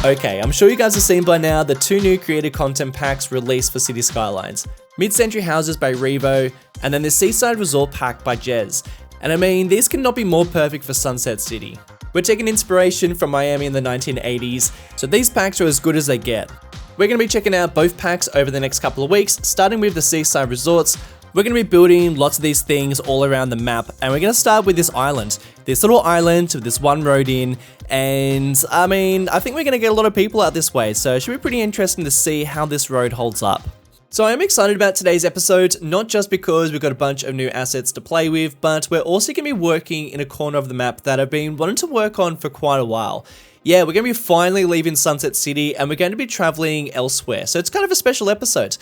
Okay, I'm sure you guys have seen by now the two new creative content packs released for City Skylines. Mid-Century Houses by Revo, and then the Seaside Resort pack by Jez. And I mean, these cannot be more perfect for Sunset City. We're taking inspiration from Miami in the 1980s, so these packs are as good as they get. We're going to be checking out both packs over the next couple of weeks, starting with the Seaside Resorts. We're going to be building lots of these things all around the map, and we're going to start with this island. This little island with this one road in, and I mean, I think we're going to get a lot of people out this way, so it should be pretty interesting to see how this road holds up. So I am excited about today's episode, not just because we've got a bunch of new assets to play with, but we're also going to be working in a corner of the map that I've been wanting to work on for quite a while. Yeah, we're going to be finally leaving Sunset City and we're going to be traveling elsewhere, so it's kind of a special episode.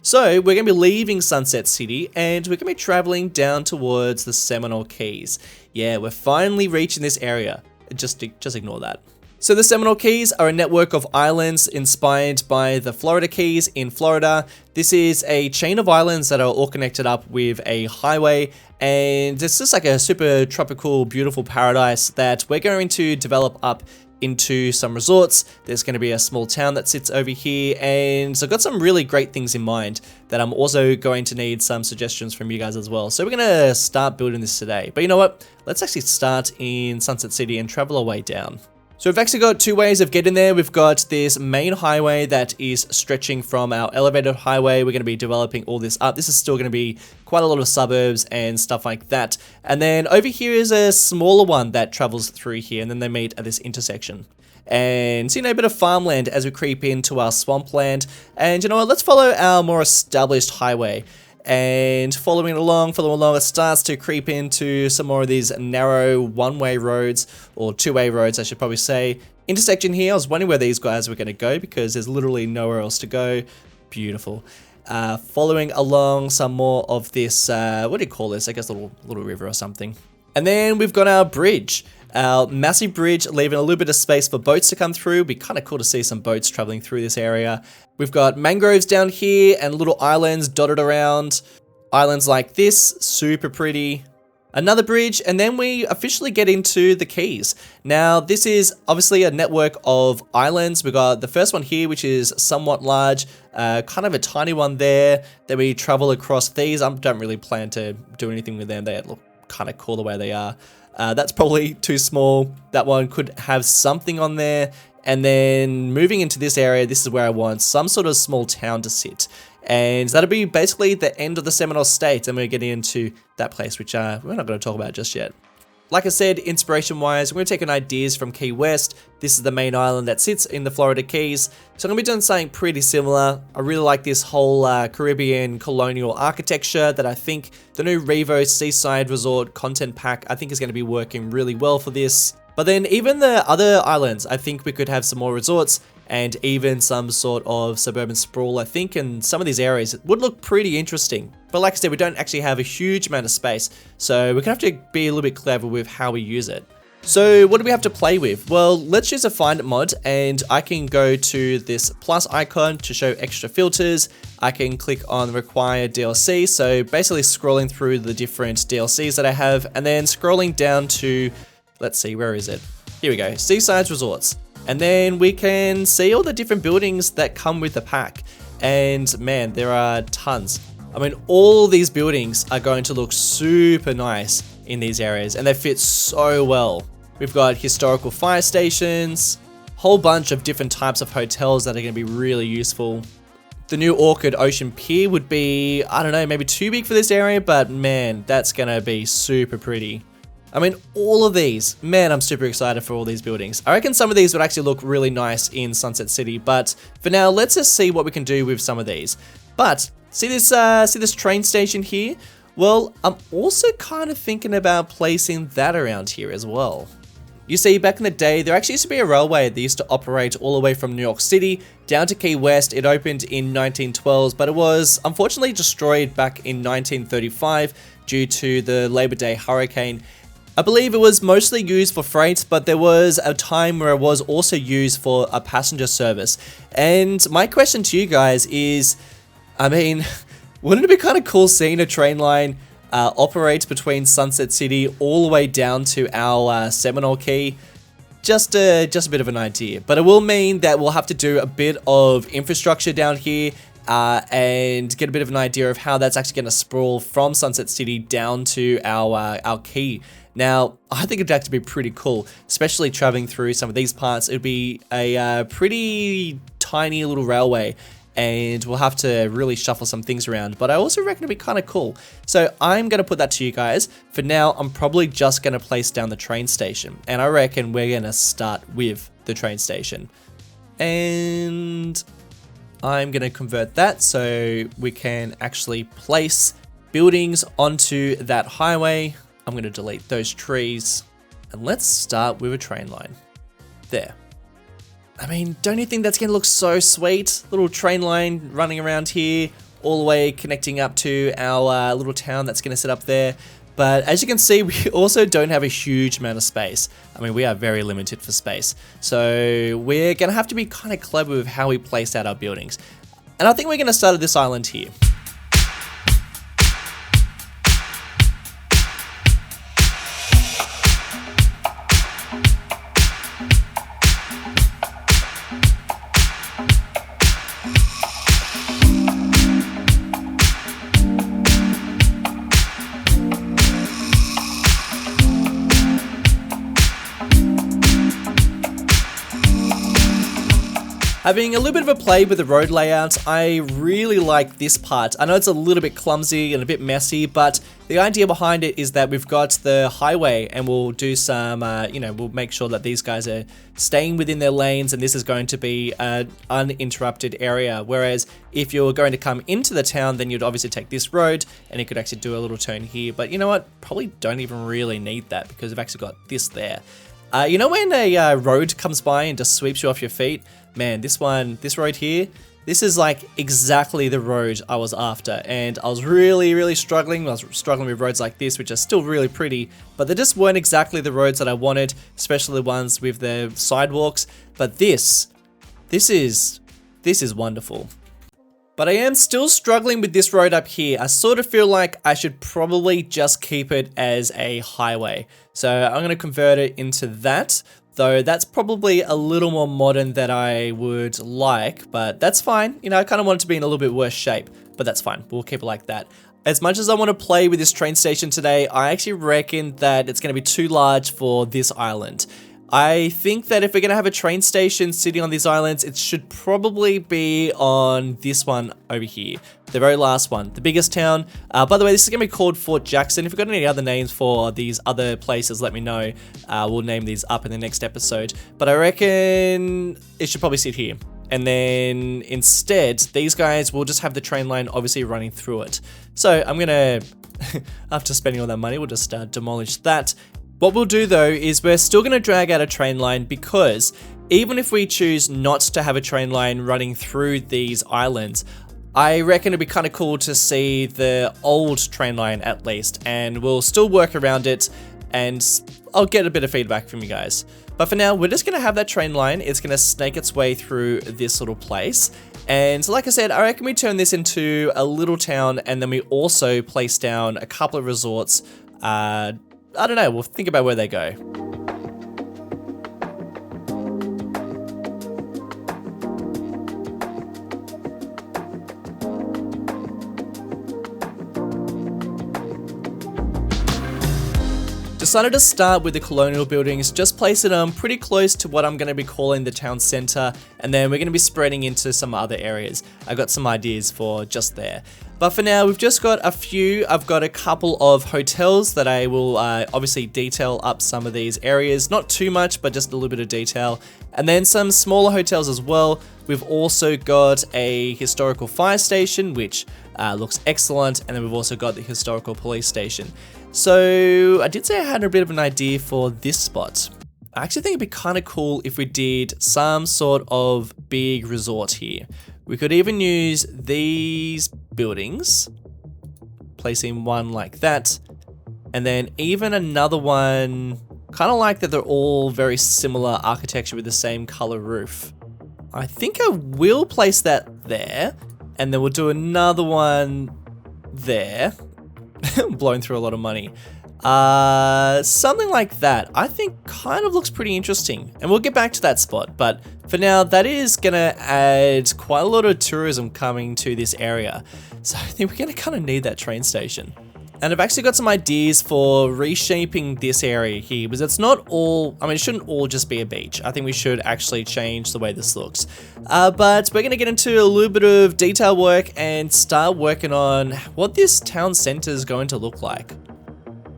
So we're going to be leaving Sunset City and we're going to be traveling down towards the Seminole Keys. Yeah, we're finally reaching this area. Just ignore that. So the Seminole Keys are a network of islands inspired by the Florida Keys in Florida. This is a chain of islands that are all connected up with a highway, and it's just like a super tropical, beautiful paradise that we're going to develop up into some resorts. There's going to be a small town that sits over here, and I've got some really great things in mind that I'm also going to need some suggestions from you guys as well. So we're going to start building this today. But you know what? Let's actually start in Sunset City and travel our way down. So we've actually got two ways of getting there. We've got this main highway that is stretching from our elevated highway. We're going to be developing all this up. This is still going to be quite a lot of suburbs and stuff like that. And then over here is a smaller one that travels through here, and then they meet at this intersection. And so, you know, a bit of farmland as we creep into our swampland. And you know what, let's follow our more established highway. And following along, it starts to creep into some more of these narrow one-way roads, or two-way roads, I should probably say. Intersection here, I was wondering where these guys were going to go because there's literally nowhere else to go. Beautiful. Following along some more of this, what do you call this? I guess a little river or something. And then we've got our bridge. Our massive bridge, leaving a little bit of space for boats to come through. It'd be kind of cool to see some boats traveling through this area. We've got mangroves down here and little islands dotted around. Islands like this, super pretty. Another bridge, and then we officially get into the Keys. Now, this is obviously a network of islands. We've got the first one here, which is somewhat large, kind of a tiny one there. Then we travel across these. I don't really plan to do anything with them. They look kind of cool the way they are. That's probably too small. That one could have something on there. And then moving into this area, this is where I want some sort of small town to sit. And that'll be basically the end of the Seminole State, and we're getting into that place, which we're not going to talk about just yet. Like I said, inspiration-wise, we're going to take ideas from Key West. This is the main island that sits in the Florida Keys. So I'm going to be doing something pretty similar. I really like this whole Caribbean colonial architecture that I think the new Revo Seaside Resort content pack, I think is going to be working really well for this. But then even the other islands, I think we could have some more resorts and even some sort of suburban sprawl, I think, and some of these areas would look pretty interesting. But like I said, we don't actually have a huge amount of space, so we're gonna have to be a little bit clever with how we use it. So what do we have to play with? Well, let's use a find mod, and I can go to this plus icon to show extra filters. I can click on require DLC, so basically scrolling through the different DLCs that I have, and then scrolling down to, let's see, where is it? Here we go, Seaside Resorts. And then we can see all the different buildings that come with the pack. And man, there are tons. I mean, all these buildings are going to look super nice in these areas, and they fit so well. We've got historical fire stations, whole bunch of different types of hotels that are going to be really useful. The new Orchid Ocean Pier would be, I don't know, maybe too big for this area, but man, that's going to be super pretty. I mean, all of these, man, I'm super excited for all these buildings. I reckon some of these would actually look really nice in Sunset City, but for now, let's just see what we can do with some of these. But see this train station here? Well, I'm also kind of thinking about placing that around here as well. You see, back in the day, there actually used to be a railway that used to operate all the way from New York City down to Key West. It opened in 1912, but it was unfortunately destroyed back in 1935 due to the Labor Day hurricane. I believe it was mostly used for freight, but there was a time where it was also used for a passenger service. And my question to you guys is, I mean, wouldn't it be kind of cool seeing a train line operate between Sunset City all the way down to our Seminole Key? just a bit of an idea. But it will mean that we'll have to do a bit of infrastructure down here and get a bit of an idea of how that's actually going to sprawl from Sunset City down to our key. Now, I think it'd actually be pretty cool, especially traveling through some of these parts. It'd be a pretty tiny little railway, and we'll have to really shuffle some things around, but I also reckon it'd be kind of cool. So I'm going to put that to you guys. For now, I'm probably just going to place down the train station, and I reckon we're going to start with the train station. And I'm going to convert that so we can actually place buildings onto that highway. I'm going to delete those trees, and let's start with a train line. There. I mean, don't you think that's going to look so sweet? Little train line running around here, all the way connecting up to our little town that's going to sit up there. But as you can see, we also don't have a huge amount of space. I mean, we are very limited for space. So we're going to have to be kind of clever with how we place out our buildings. And I think we're going to start at this island here. Having a little bit of a play with the road layout, I really like this part. I know it's a little bit clumsy and a bit messy, but the idea behind it is that we've got the highway and we'll do some, we'll make sure that these guys are staying within their lanes, and this is going to be an uninterrupted area. Whereas if you're going to come into the town, then you'd obviously take this road and you could actually do a little turn here. But you know what? Probably don't even really need that because we've actually got this there. You know when a road comes by and just sweeps you off your feet? Man, this road here, this is like exactly the road I was after, and I was really struggling. I was struggling with roads like this, which are still really pretty, but they just weren't exactly the roads that I wanted, especially the ones with the sidewalks. But this is wonderful. But I am still struggling with this road up here. I sort of feel like I should probably just keep it as a highway. So I'm going to convert it into that, though that's probably a little more modern than I would like, but that's fine. You know, I kind of want it to be in a little bit worse shape, but that's fine. We'll keep it like that. As much as I want to play with this train station today, I actually reckon that it's going to be too large for this island. I think that if we're going to have a train station sitting on these islands, it should probably be on this one over here. The very last one, the biggest town. By the way, this is going to be called Fort Jackson. If you've got any other names for these other places, let me know. We'll name these up in the next episode. But I reckon it should probably sit here. And then instead, these guys will just have the train line obviously running through it. So I'm going to, after spending all that money, we'll just demolish that. What we'll do though is we're still going to drag out a train line, because even if we choose not to have a train line running through these islands, I reckon it'd be kind of cool to see the old train line at least, and we'll still work around it, and I'll get a bit of feedback from you guys. But for now, we're just going to have that train line. It's going to snake its way through this little place. And so like I said, I reckon we turn this into a little town, and then we also place down a couple of resorts. I don't know, we'll think about where they go. Decided to start with the colonial buildings, just place it pretty close to what I'm going to be calling the town center, and then we're going to be spreading into some other areas. I got some ideas for just there. But for now, we've just got a few. I've got a couple of hotels that I will obviously detail up some of these areas. Not too much, but just a little bit of detail. And then some smaller hotels as well. We've also got a historical fire station, which looks excellent. And then we've also got the historical police station. So I did say I had a bit of an idea for this spot. I actually think it'd be kind of cool if we did some sort of big resort here. We could even use these buildings, placing one like that, and then even another one, kind of like that they're all very similar architecture with the same color roof. I think I will place that there, and then we'll do another one there. Blowing through a lot of money. Something like that. I think kind of looks pretty interesting. And we'll get back to that spot. But for now, that is going to add quite a lot of tourism coming to this area. So I think we're going to kind of need that train station. And I've actually got some ideas for reshaping this area here, because it's not all, I mean, it shouldn't all just be a beach. I think we should actually change the way this looks. But we're going to get into a little bit of detail work and start working on what this town center is going to look like.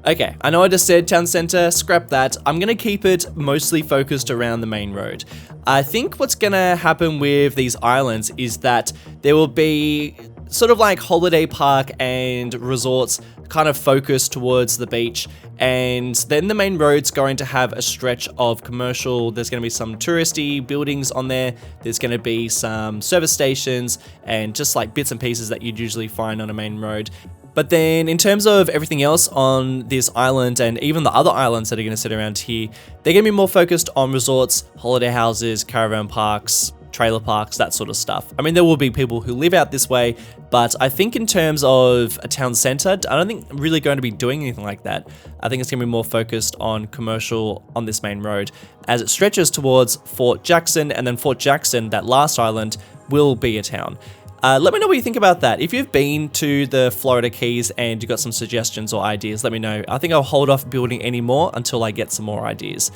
Okay, I know I just said town center, scrap that. I'm going to keep it mostly focused around the main road. I think what's going to happen with these islands is that there will be sort of like holiday park and resorts kind of focused towards the beach, and then the main road's going to have a stretch of commercial. There's going to be some touristy buildings on there. There's going to be some service stations and just like bits and pieces that you'd usually find on a main road. But then in terms of everything else on this island and even the other islands that are going to sit around here, they're going to be more focused on resorts, holiday houses, caravan parks, trailer parks, that sort of stuff. I mean, there will be people who live out this way, but I think in terms of a town center, I don't think I'm really going to be doing anything like that. I think it's going to be more focused on commercial on this main road as it stretches towards Fort Jackson, and then Fort Jackson, that last island, will be a town. Let me know what you think about that. If you've been to the Florida Keys and you've got some suggestions or ideas, let me know. I think I'll hold off building any more until I get some more ideas.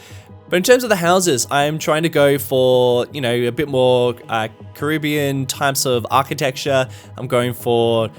But in terms of the houses, I'm trying to go for, you know, a bit more Caribbean types of architecture. I'm going for,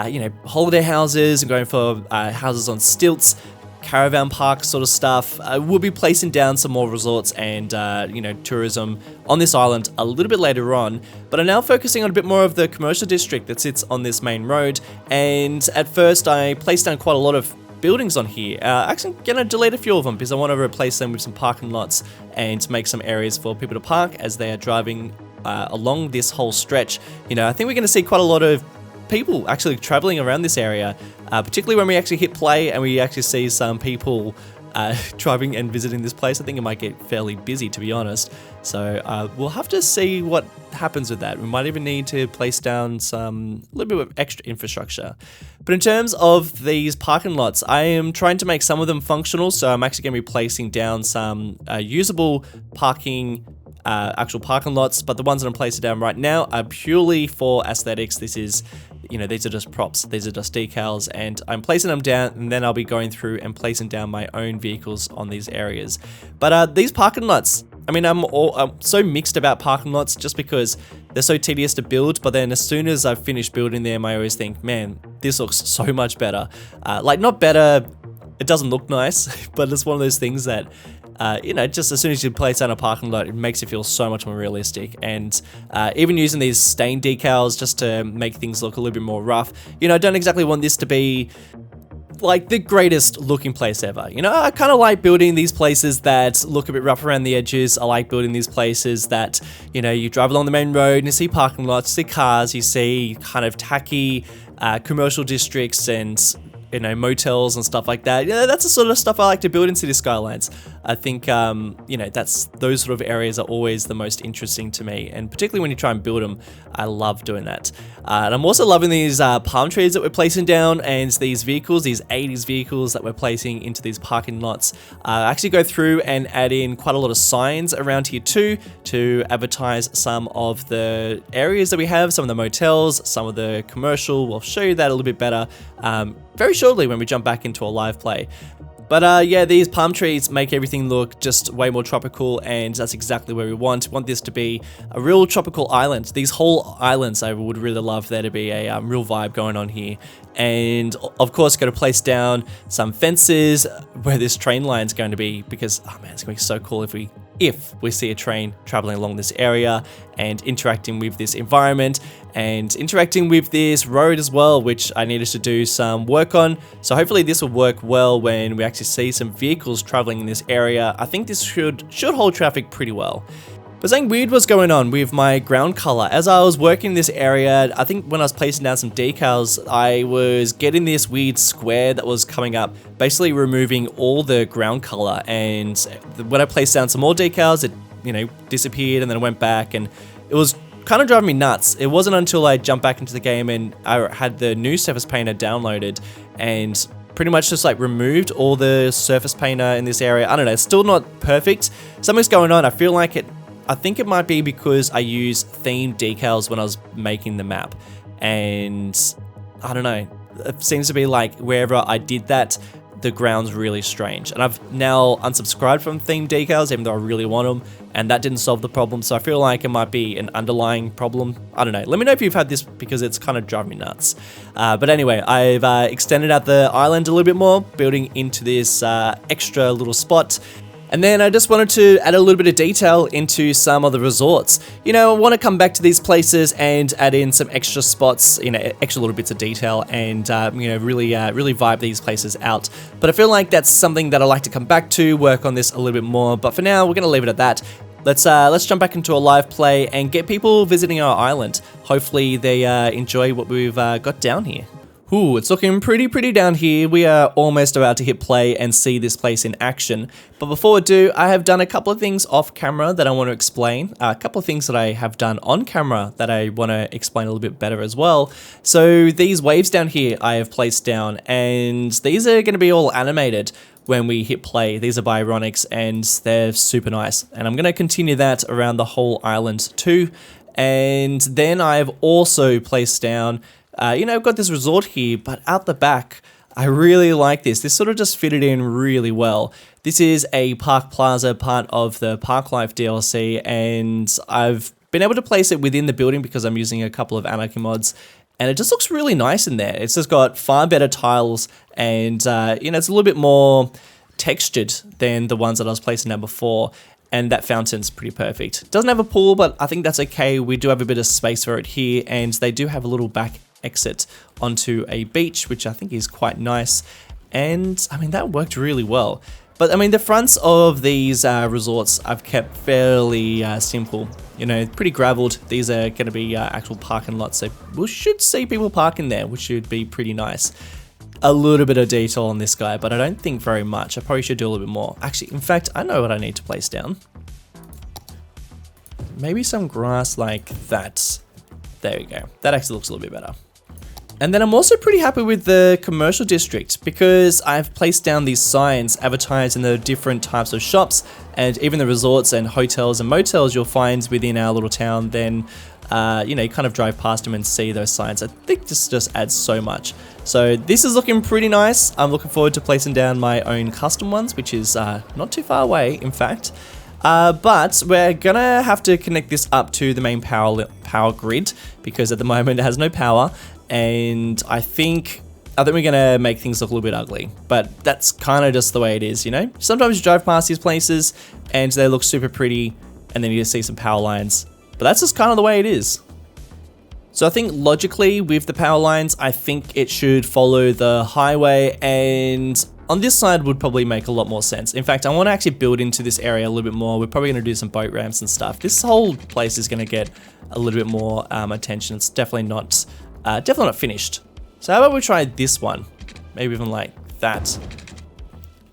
you know, holiday houses. I'm going for houses on stilts, caravan park sort of stuff. We'll be placing down some more resorts and, you know, tourism on this island a little bit later on. But I'm now focusing on a bit more of the commercial district that sits on this main road. And at first, I placed down quite a lot of buildings on here. Actually, I'm gonna delete a few of them because I want to replace them with some parking lots and make some areas for people to park as they are driving along this whole stretch. You know, I think we're going to see quite a lot of people actually traveling around this area, particularly when we actually hit play and we actually see some people driving and visiting this place. I think it might get fairly busy, to be honest. So we'll have to see what happens with that. We might even need to place down some little bit of extra infrastructure. But in terms of these parking lots, I am trying to make some of them functional. So I'm actually going to be placing down some usable parking actual parking lots, but the ones that I'm placing down right now are purely for aesthetics. This is, you know, these are just props, these are just decals, and I'm placing them down, and then I'll be going through and placing down my own vehicles on these areas. But these parking lots, I mean, I'm so mixed about parking lots just because they're so tedious to build, but then as soon as I've finished building them, I always think, man, this looks so much better. Like, not better, it doesn't look nice, but it's one of those things that you know, just as soon as you place down a parking lot, it makes it feel so much more realistic. And even using these stain decals just to make things look a little bit more rough, you know, I don't exactly want this to be like the greatest looking place ever. You know, I kind of like building these places that look a bit rough around the edges. I like building these places that, you know, you drive along the main road and you see parking lots, you see cars, you see kind of tacky commercial districts and, you know, motels and stuff like that. Yeah, that's the sort of stuff I like to build in City Skylines. I think, you know, those sort of areas are always the most interesting to me, and particularly when you try and build them, I love doing that. And I'm also loving these palm trees that we're placing down, and these vehicles, these 80s vehicles that we're placing into these parking lots. I actually go through and add in quite a lot of signs around here too, to advertise some of the areas that we have, some of the motels, some of the commercial. We'll show you that a little bit better very shortly when we jump back into a live play. But yeah, these palm trees make everything look just way more tropical, and that's exactly where we want. We want this to be a real tropical island. These whole islands, I would really love there to be a real vibe going on here. And of course, got to place down some fences where this train line's going to be, because, oh man, it's going to be so cool if we see a train traveling along this area and interacting with this environment and interacting with this road as well, which I needed to do some work on. So hopefully this will work well when we actually see some vehicles traveling in this area. I think this should hold traffic pretty well. But something weird was going on with my ground color. As I was working in this area, I think when I was placing down some decals, I was getting this weird square that was coming up, basically removing all the ground color. And when I placed down some more decals, it, you know, disappeared and then it went back, and it was kind of driving me nuts. It wasn't until I jumped back into the game and I had the new surface painter downloaded and pretty much just like removed all the surface painter in this area. I don't know, it's still not perfect. Something's going on. I feel like I think it might be because I used themed decals when I was making the map. And I don't know, it seems to be like wherever I did that, the ground's really strange. And I've now unsubscribed from themed decals, even though I really want them, and that didn't solve the problem. So I feel like it might be an underlying problem. I don't know. Let me know if you've had this, because it's kind of driving me nuts. But anyway, I've extended out the island a little bit more, building into this extra little spot. And then I just wanted to add a little bit of detail into some of the resorts. You know, I want to come back to these places and add in some extra spots, you know, extra little bits of detail, and you know, really vibe these places out. But I feel like that's something that I like to come back to, work on this a little bit more. But for now, we're gonna leave it at that. Let's jump back into a live play and get people visiting our island. Hopefully they enjoy what we've got down here. Ooh, it's looking pretty down here. We are almost about to hit play and see this place in action. But before we do, I have done a couple of things off camera that I want to explain. A couple of things that I have done on camera that I want to explain a little bit better as well. So these waves down here I have placed down, and these are going to be all animated when we hit play. These are by Ironics, and they're super nice. And I'm going to continue that around the whole island too. And then I've also placed down you know, I've got this resort here, but out the back, I really like this. This sort of just fitted in really well. This is a Park Plaza, part of the Park Life DLC, and I've been able to place it within the building because I'm using a couple of Anarchy mods, and it just looks really nice in there. It's just got far better tiles, and you know, it's a little bit more textured than the ones that I was placing down before. And that fountain's pretty perfect. It doesn't have a pool, but I think that's okay. We do have a bit of space for it here, and they do have a little back exit onto a beach, which I think is quite nice. And I mean, that worked really well. But I mean, the fronts of these resorts I've kept fairly simple. You know, pretty graveled. These are going to be actual parking lots, so we should see people parking there, which should be pretty nice. A little bit of detail on this guy, but I don't think very much. I probably should do a little bit more. Actually, in fact, I know what I need to place down. Maybe some grass like that. There we go. That actually looks a little bit better. And then I'm also pretty happy with the commercial district, because I've placed down these signs advertising the different types of shops, and even the resorts and hotels and motels you'll find within our little town. Then you know, you kind of drive past them and see those signs. I think this just adds so much. So this is looking pretty nice. I'm looking forward to placing down my own custom ones, which is not too far away, in fact. But we're gonna have to connect this up to the main power grid, because at the moment it has no power, and I think we're gonna make things look a little bit ugly, but that's kind of just the way it is, you know? Sometimes you drive past these places and they look super pretty, and then you just see some power lines, but that's just kind of the way it is. So I think logically with the power lines, I think it should follow the highway, and on this side would probably make a lot more sense. In fact, I want to actually build into this area a little bit more. We're probably going to do some boat ramps and stuff. This whole place is going to get a little bit more attention. It's definitely not finished. So how about we try this one? Maybe even like that.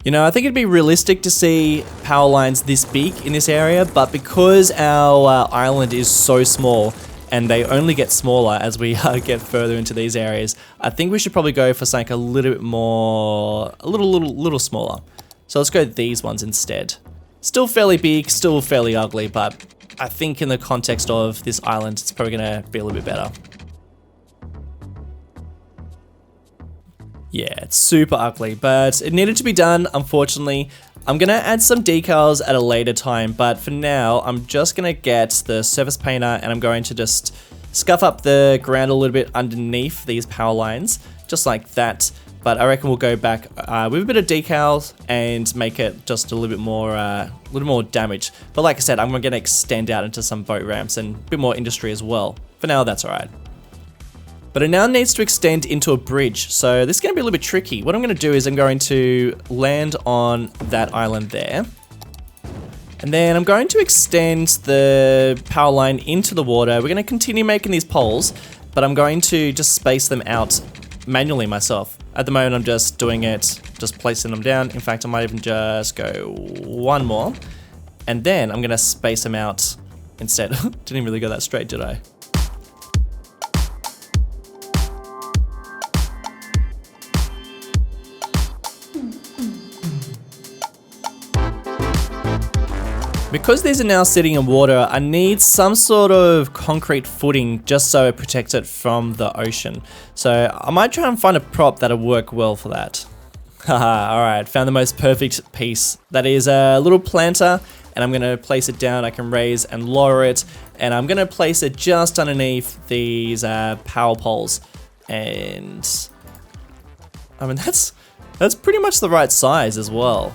You know, I think it'd be realistic to see power lines this big in this area, but because our island is so small, and they only get smaller as we get further into these areas, I think we should probably go for something a little bit more, a little smaller. So let's go these ones instead. Still fairly big, still fairly ugly, but I think in the context of this island, it's probably gonna be a little bit better. Yeah, it's super ugly, but it needed to be done, unfortunately. I'm gonna add some decals at a later time, but for now, I'm just gonna get the surface painter, and I'm going to just scuff up the ground a little bit underneath these power lines, just like that. But I reckon we'll go back with a bit of decals and make it just a little bit more damage. But like I said, I'm gonna extend out into some boat ramps and a bit more industry as well. For now, that's all right. But it now needs to extend into a bridge, so this is going to be a little bit tricky. What I'm going to do is I'm going to land on that island there. And then I'm going to extend the power line into the water. We're going to continue making these poles, but I'm going to just space them out manually myself. At the moment, I'm just doing it, just placing them down. In fact, I might even just go one more. And then I'm going to space them out instead. Didn't even really go that straight, did I? Because these are now sitting in water, I need some sort of concrete footing just so it protects it from the ocean. So I might try and find a prop that'll work well for that. Haha, alright, found the most perfect piece. That is a little planter, and I'm gonna place it down. I can raise and lower it, and I'm gonna place it just underneath these power poles. And I mean, that's pretty much the right size as well.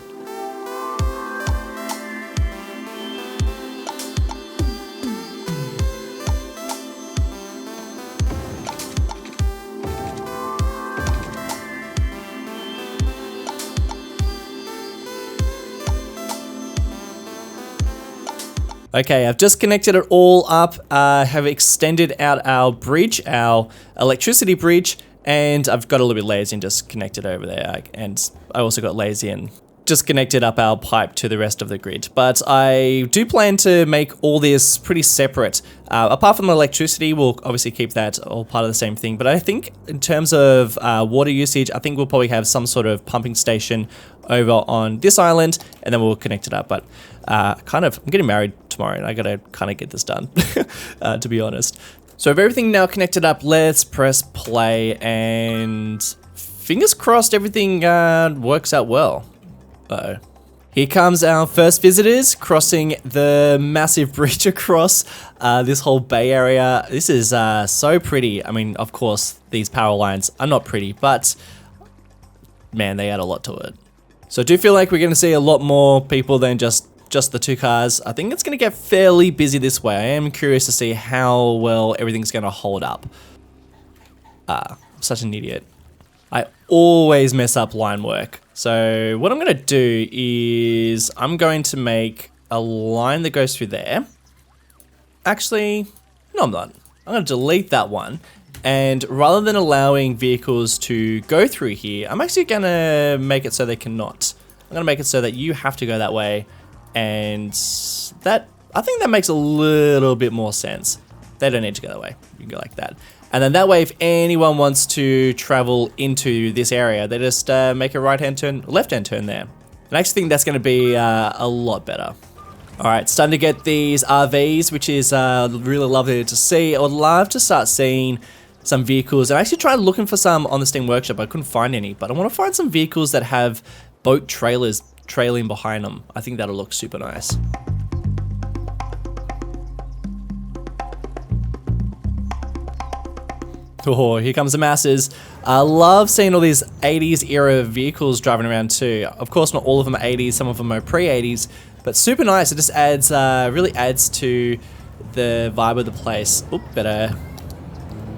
Okay, I've just connected it all up, have extended out our bridge, our electricity bridge, and I've got a little bit lazy and just connected over there, and I also got lazy and just connected up our pipe to the rest of the grid. But I do plan to make all this pretty separate. Apart from the electricity, we'll obviously keep that all part of the same thing, but I think in terms of water usage, I think we'll probably have some sort of pumping station over on this island, and then we'll connect it up. But I'm getting married tomorrow, and I gotta kind of get this done, to be honest. So with everything now connected up, let's press play, and fingers crossed everything works out well. Uh-oh. Here comes our first visitors crossing the massive bridge across this whole bay area. This is so pretty. I mean, of course, these power lines are not pretty, but man, they add a lot to it. So I do feel like we're going to see a lot more people than just the two cars. I think it's going to get fairly busy this way. I am curious to see how well everything's going to hold up. I'm such an idiot. I always mess up line work. So what I'm going to do is I'm going to make a line that goes through there. Actually, no, I'm not. I'm going to delete that one. And rather than allowing vehicles to go through here, I'm actually going to make it so they cannot. I'm going to make it so that you have to go that way. And I think that makes a little bit more sense. They don't need to go that way. You can go like that. And then that way, if anyone wants to travel into this area, they just make a right-hand turn, left-hand turn there. And I actually think that's going to be a lot better. All right, starting to get these RVs, which is really lovely to see. I would love to start seeing some vehicles. I actually tried looking for some on the Steam Workshop. I couldn't find any, but I want to find some vehicles that have boat trailers trailing behind them. I think that'll look super nice. Oh, here comes the masses. I love seeing all these 80s era vehicles driving around too. Of course, not all of them are 80s, some of them are pre-80s, but super nice. It just adds, really adds to the vibe of the place. Oop, better.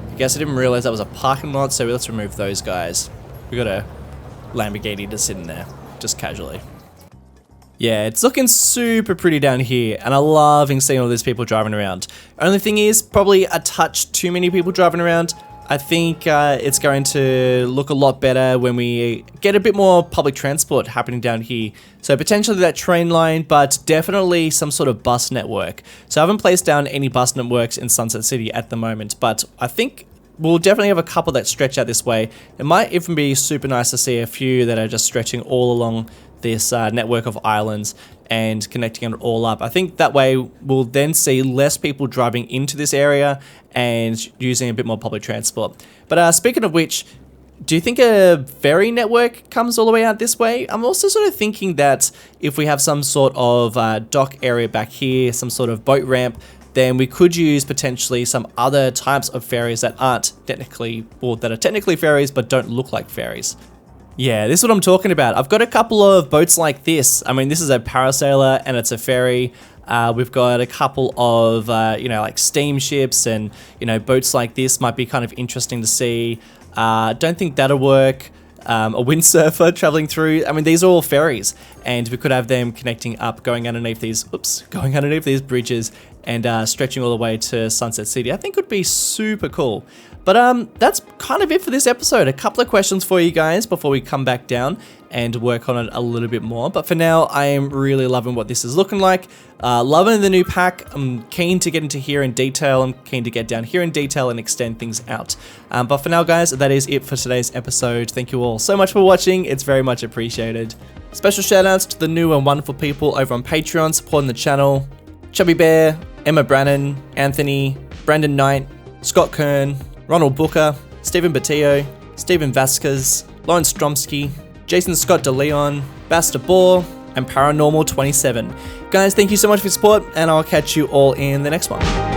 I guess I didn't realize that was a parking lot, so let's remove those guys. We got a Lamborghini just sitting there, just casually. Yeah, it's looking super pretty down here, and I'm loving seeing all these people driving around. Only thing is, probably a touch too many people driving around. I think it's going to look a lot better when we get a bit more public transport happening down here. So potentially that train line, but definitely some sort of bus network. So I haven't placed down any bus networks in Sunset City at the moment, but I think we'll definitely have a couple that stretch out this way. It might even be super nice to see a few that are just stretching all along this network of islands and connecting it all up. I think that way we'll then see less people driving into this area and using a bit more public transport. But speaking of which, do you think a ferry network comes all the way out this way? I'm also sort of thinking that if we have some sort of dock area back here, some sort of boat ramp, then we could use potentially some other types of ferries that aren't technically, or that are technically ferries but don't look like ferries. Yeah, this is what I'm talking about. I've got a couple of boats like this. I mean, this is a parasailer and it's a ferry. We've got a couple of, like steamships and, boats like this might be kind of interesting to see. Don't think that'll work. A windsurfer traveling through. I mean, these are all ferries and we could have them connecting up, going underneath these bridges and stretching all the way to Sunset City. I think would be super cool. But that's kind of it for this episode. A couple of questions for you guys before we come back down and work on it a little bit more. But for now, I am really loving what this is looking like. Loving the new pack. I'm keen to get into here in detail. I'm keen to get down here in detail and extend things out. But for now, guys, that is it for today's episode. Thank you all so much for watching. It's very much appreciated. Special shout outs to the new and wonderful people over on Patreon supporting the channel. Chubby Bear, Emma Brannan, Anthony, Brandon Knight, Scott Kern, Ronald Booker, Stephen Batillo, Stephen Vasquez, Lawrence Stromsky, Jason Scott DeLeon, Basta Bohr, and Paranormal 27. Guys, thank you so much for your support, and I'll catch you all in the next one.